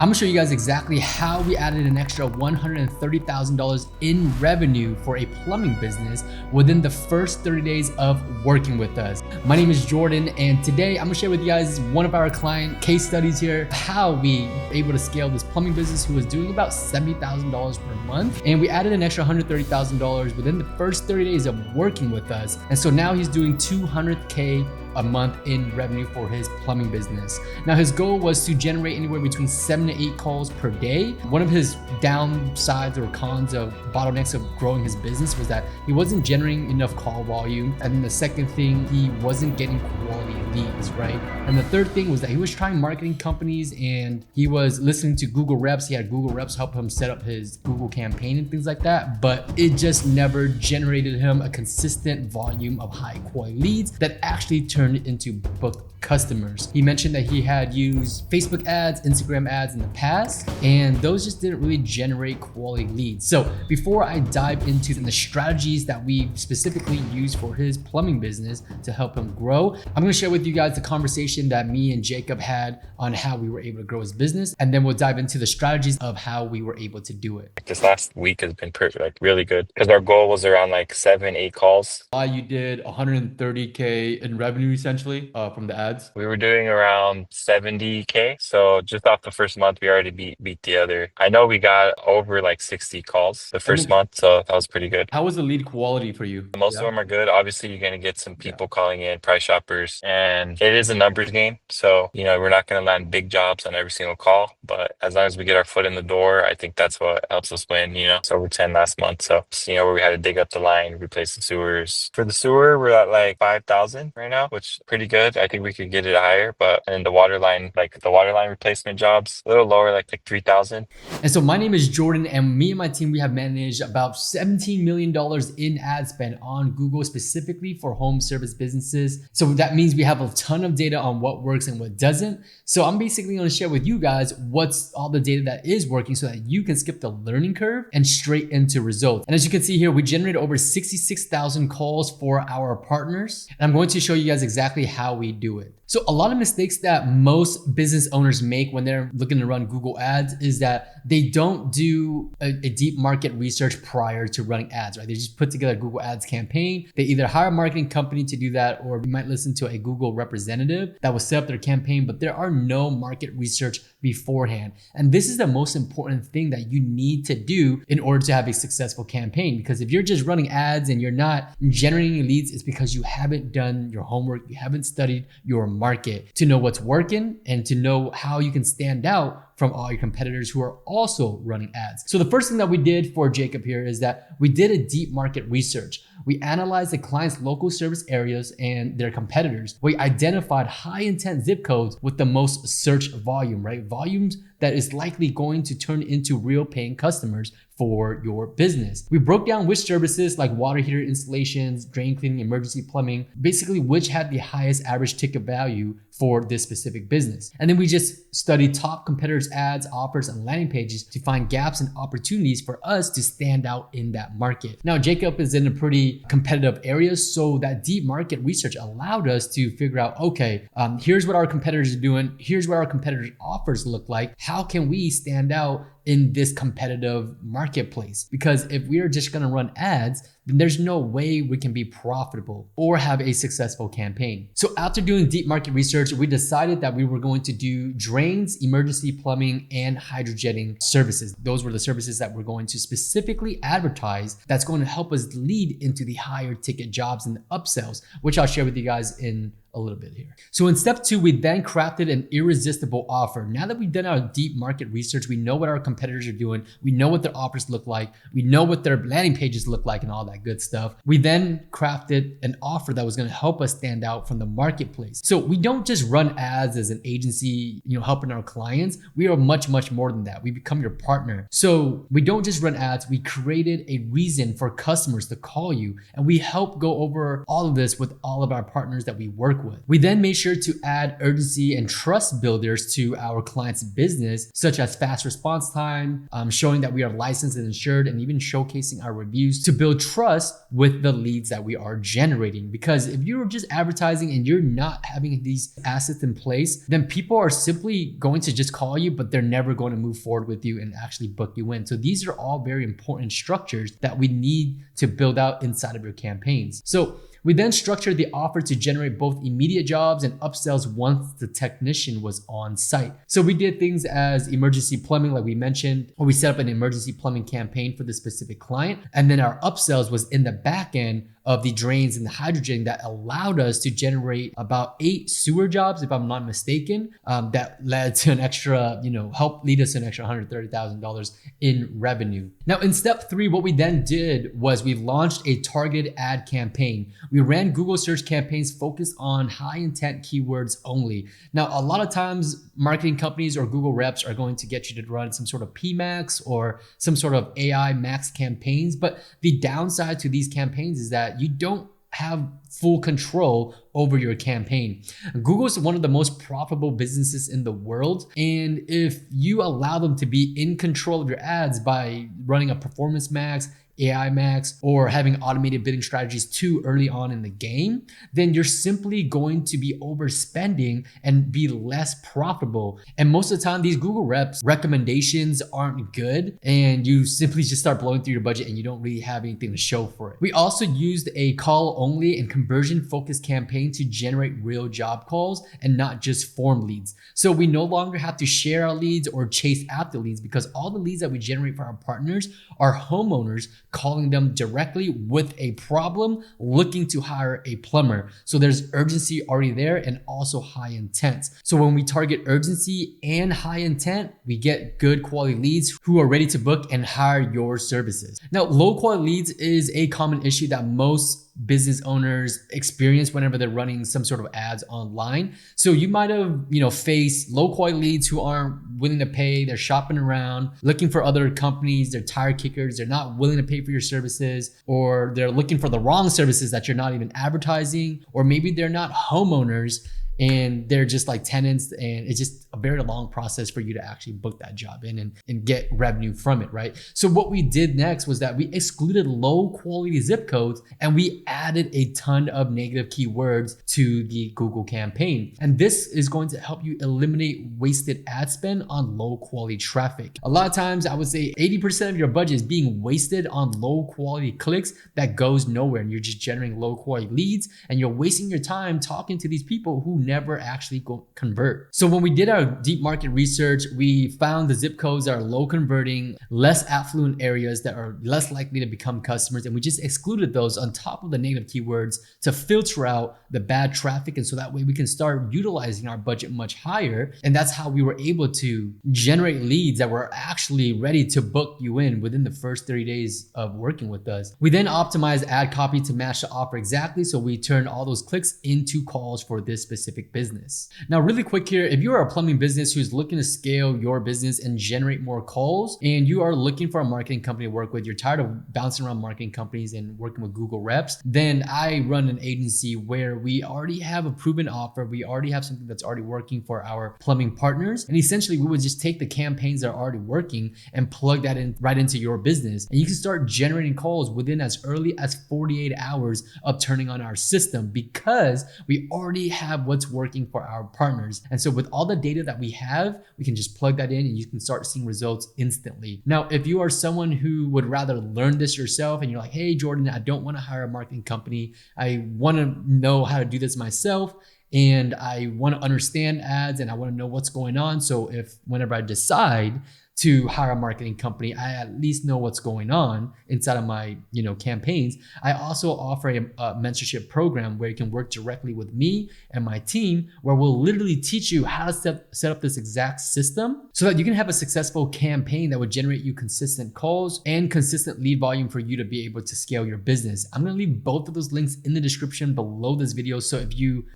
I'm gonna show you guys exactly how we added an extra $130,000 in revenue for a plumbing business within the first 30 days of working with us. My name is Jordan, and today I'm gonna share with you guys one of our client case studies here, how we were able to scale this plumbing business who was doing about $70,000 per month. And we added an extra $130,000 within the first 30 days of working with us. And so now he's doing $200K a month in revenue for his plumbing business. Now his goal was to generate anywhere between 7 to 8 calls per day. One of his downsides or cons of bottlenecks of growing his business was that he wasn't generating enough call volume. And then the second thing, he wasn't getting quality leads, right? And the third thing was that he was trying marketing companies and he was listening to Google reps. He had Google reps help him set up his Google campaign and things like that, but it just never generated him a consistent volume of high quality leads that actually turned into booked customers. He mentioned that he had used Facebook ads, Instagram ads in the past, and those just didn't really generate quality leads. So before I dive into the strategies that we specifically use for his plumbing business to help him grow, I'm gonna share with you guys the conversation that me and Jacob had on how we were able to grow his business, and then we'll dive into the strategies of how we were able to do it. This last week has been perfect, like really good, because our goal was around like 7, 8 calls. You did 130K in revenue essentially from the ads. We were doing around 70K. So just off the first month, we already beat the other. I know we got over like 60 calls the first month, so that was pretty good. How was the lead quality for you? Most of them are good. Obviously, you're going to get some people calling in, price shoppers, and it is a numbers game. So, we're not going to land big jobs on every single call, but as long as we get our foot in the door, I think that's what helps us win, So we're 10 last month. So, where we had to dig up the line, replace the sewers. For the sewer, we're at like 5,000 right now, which is pretty good. I think we could get it higher, but and the water line, replacement jobs, a little lower, like 3,000. And so my name is Jordan, and me and my team, we have managed about $17 million in ad spend on Google specifically for home service businesses. So that means we have a ton of data on what works and what doesn't. So I'm basically going to share with you guys what's all the data that is working so that you can skip the learning curve and straight into results. And as you can see here, we generated over 66,000 calls for our partners. And I'm going to show you guys exactly how we do it. So a lot of mistakes that most business owners make when they're looking to run Google ads is that they don't do a deep market research prior to running ads, right? They just put together a Google ads campaign. They either hire a marketing company to do that, or you might listen to a Google representative that will set up their campaign, but there are no market research beforehand. And this is the most important thing that you need to do in order to have a successful campaign. Because if you're just running ads and you're not generating leads, it's because you haven't done your homework, you haven't studied your market to know what's working and to know how you can stand out from all your competitors who are also running ads. So the first thing that we did for Jacob here is that we did a deep market research. We analyzed the client's local service areas and their competitors. We identified high intent zip codes with the most search volume, right? Volumes that is likely going to turn into real paying customers for your business. We broke down which services like water heater installations, drain cleaning, emergency plumbing, basically which had the highest average ticket value for this specific business. And then we just studied top competitors' ads, offers, and landing pages to find gaps and opportunities for us to stand out in that market. Now, Jacob is in a pretty competitive area, so that deep market research allowed us to figure out, okay, here's what our competitors are doing, here's what our competitors' offers look like, how can we stand out in this competitive marketplace? Because if we are just going to run ads, then there's no way we can be profitable or have a successful campaign. So after doing deep market research, we decided that we were going to do drains, emergency plumbing, and hydrojetting services. Those were the services that we're going to specifically advertise that's going to help us lead into the higher ticket jobs and the upsells, which I'll share with you guys in a little bit here. So in step 2, we then crafted an irresistible offer. Now that we've done our deep market research, we know what our competitors are doing, we know what their offers look like, we know what their landing pages look like and all that good stuff. We then crafted an offer that was going to help us stand out from the marketplace. So we don't just run ads as an agency, helping our clients. We are much, much more than that. We become your partner. So we don't just run ads. We created a reason for customers to call you, and we help go over all of this with all of our partners that we work work with. We then made sure to add urgency and trust builders to our client's business, such as fast response time, showing that we are licensed and insured, and even showcasing our reviews to build trust with the leads that we are generating. Because if you're just advertising and you're not having these assets in place, then people are simply going to just call you, but they're never going to move forward with you and actually book you in. So these are all very important structures that we need to build out inside of your campaigns. So we then structured the offer to generate both immediate jobs and upsells once the technician was on site. So we did things as emergency plumbing, like we mentioned, or we set up an emergency plumbing campaign for the specific client. And then our upsells was in the back end of the drains and the hydrogen that allowed us to generate about 8 sewer jobs, if I'm not mistaken, that led to an extra, helped lead us to an extra $130,000 in revenue. Now in step 3, what we then did was we launched a targeted ad campaign. We ran Google search campaigns focused on high intent keywords only. Now, a lot of times marketing companies or Google reps are going to get you to run some sort of PMax or some sort of AI max campaigns. But the downside to these campaigns is that you don't have full control over your campaign. Google is one of the most profitable businesses in the world. And if you allow them to be in control of your ads by running a performance max, AI max, or having automated bidding strategies too early on in the game, then you're simply going to be overspending and be less profitable. And most of the time, these Google reps recommendations aren't good, and you simply just start blowing through your budget and you don't really have anything to show for it. We also used a call only and conversion focused campaign to generate real job calls and not just form leads. So we no longer have to share our leads or chase after leads, because all the leads that we generate for our partners are homeowners calling them directly with a problem, looking to hire a plumber. So there's urgency already there and also high intent. So when we target urgency and high intent, we get good quality leads who are ready to book and hire your services. Now, low quality leads is a common issue that most business owners experience whenever they're running some sort of ads online. So you might have, faced low quality leads who aren't willing to pay. They're shopping around, looking for other companies. They're tire kickers. They're not willing to pay for your services, or they're looking for the wrong services that you're not even advertising, or maybe they're not homeowners and they're just like tenants, and it's just a very long process for you to actually book that job in and get revenue from it, right? So what we did next was that we excluded low quality zip codes and we added a ton of negative keywords to the Google campaign. And this is going to help you eliminate wasted ad spend on low quality traffic. A lot of times I would say 80% of your budget is being wasted on low quality clicks that goes nowhere, and you're just generating low quality leads and you're wasting your time talking to these people who never actually go convert. So when we did our deep market research, we found the zip codes that are low converting, less affluent areas that are less likely to become customers, and we just excluded those on top of the negative keywords to filter out the bad traffic, and so that way we can start utilizing our budget much higher. And that's how we were able to generate leads that were actually ready to book you in within the first 30 days of working with us. We then optimized ad copy to match the offer exactly, so we turned all those clicks into calls for this specific business. Now, really quick here, if you are a plumbing business who's looking to scale your business and generate more calls, and you are looking for a marketing company to work with, you're tired of bouncing around marketing companies and working with Google reps, then I run an agency where we already have a proven offer. We already have something that's already working for our plumbing partners. And essentially we would just take the campaigns that are already working and plug that in right into your business. And you can start generating calls within as early as 48 hours of turning on our system, because we already have what's working for our partners. And so with all the data that we have, we can just plug that in and you can start seeing results instantly. Now, if you are someone who would rather learn this yourself and you're like, hey, Jordan, I don't want to hire a marketing company. I want to know how to do this myself, and I want to understand ads and I want to know what's going on. So if whenever I decide to hire a marketing company, I at least know what's going on inside of my campaigns. I also offer a mentorship program where you can work directly with me and my team, where we'll literally teach you how to set up this exact system so that you can have a successful campaign that would generate you consistent calls and consistent lead volume for you to be able to scale your business. I'm going to leave both of those links in the description below this video. So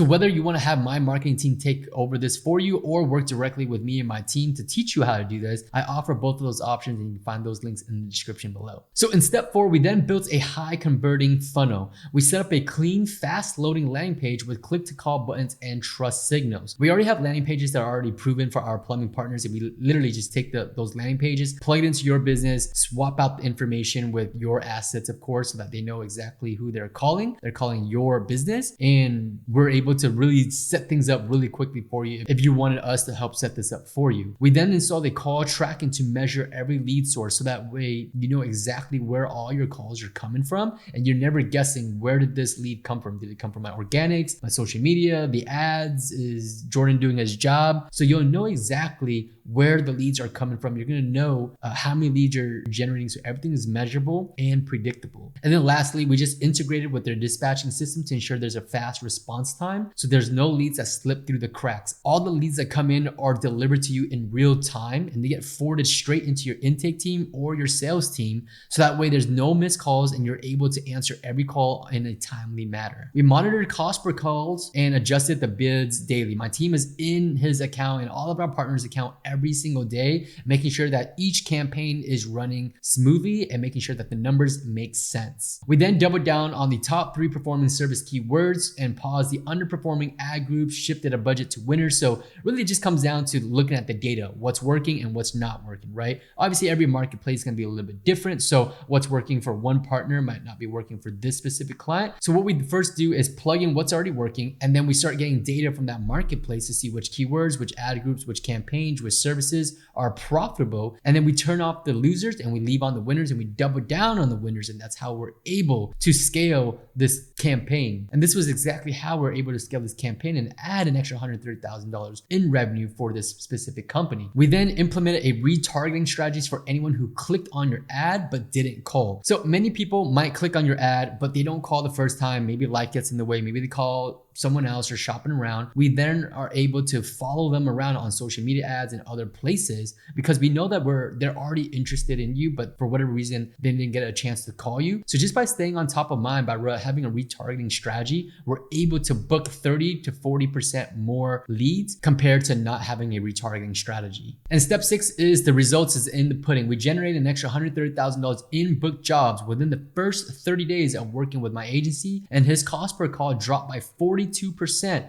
whether you want to have my marketing team take over this for you or work directly with me and my team to teach you how to do this, I offer both of those options, and you can find those links in the description below. So in step 4, we then built a high converting funnel. We set up a clean, fast loading landing page with click to call buttons and trust signals. We already have landing pages that are already proven for our plumbing partners, and we literally just take those landing pages, plug it into your business, swap out the information with your assets, of course, so that they know exactly who they're calling. They're calling your business, and we're able to really set things up really quickly for you if you wanted us to help set this up for you. We then installed a call tracking to measure every lead source, so that way you know exactly where all your calls are coming from, and you're never guessing, where did this lead come from? Did it come from my organics, my social media, the ads? Is Jordan doing his job? So you'll know exactly where the leads are coming from. You're gonna know how many leads you're generating, so everything is measurable and predictable. And then lastly, we just integrated with their dispatching system to ensure there's a fast response time, so there's no leads that slip through the cracks. All the leads that come in are delivered to you in real time, and they get forwarded straight into your intake team or your sales team, so that way there's no missed calls and you're able to answer every call in a timely manner. We monitored cost per calls and adjusted the bids daily. My team is in his account and all of our partners' account every single day, making sure that each campaign is running smoothly and making sure that the numbers make sense. We then doubled down on the top 3 performing service keywords and paused the underperforming ad groups, shifted a budget to winners. So really it just comes down to looking at the data, what's working and what's not working, right? Obviously every marketplace is gonna be a little bit different. So what's working for one partner might not be working for this specific client. So what we first do is plug in what's already working, and then we start getting data from that marketplace to see which keywords, which ad groups, which campaigns, which services are profitable. And then we turn off the losers and we leave on the winners, and we double down on the winners. And that's how we're able to scale this campaign. And this was exactly how we're able to scale this campaign and add an extra $130,000 in revenue for this specific company. We then implemented a retargeting strategies for anyone who clicked on your ad but didn't call. So many people might click on your ad, but they don't call the first time. Maybe life gets in the way. Maybe they call someone else or shopping around. We then are able to follow them around on social media ads and other places, because we know that they're already interested in you, but for whatever reason, they didn't get a chance to call you. So just by staying on top of mind, by having a retargeting strategy, we're able to book 30 to 40% more leads compared to not having a retargeting strategy. And step 6 is the results is in the pudding. We generated an extra $130,000 in booked jobs within the first 30 days of working with my agency, and his cost per call dropped by 42%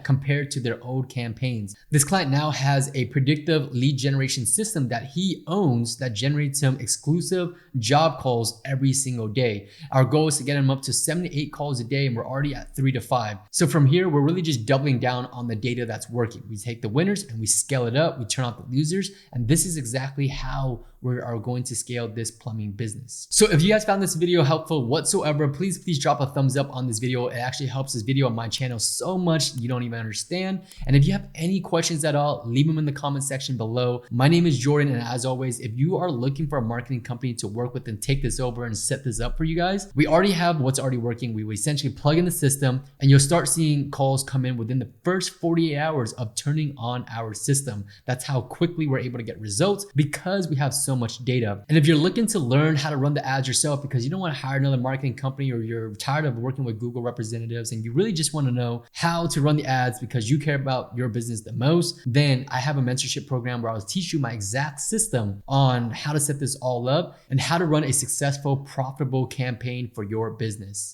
compared to their old campaigns. This client now has a predictive lead generation system that he owns that generates him exclusive job calls every single day. Our goal is to get him up to 7 to 8 calls a day, and we're already at 3 to 5. So from here, we're really just doubling down on the data that's working. We take the winners and we scale it up, we turn off the losers, and this is exactly how we are going to scale this plumbing business. So if you guys found this video helpful whatsoever, please drop a thumbs up on this video. It actually helps this video on my channel so much you don't even understand. And if you have any questions at all, leave them in the comment section below. My name is Jordan, and as always, if you are looking for a marketing company to work with and take this over and set this up for you guys, we already have what's already working. We essentially plug in the system, and you'll start seeing calls come in within the first 48 hours of turning on our system. That's how quickly we're able to get results, because we have so much data. And if you're looking to learn how to run the ads yourself because you don't want to hire another marketing company, or you're tired of working with Google representatives and you really just want to know how to run the ads because you care about your business the most, then I have a mentorship program where I'll teach you my exact system on how to set this all up and how to run a successful, profitable campaign for your business.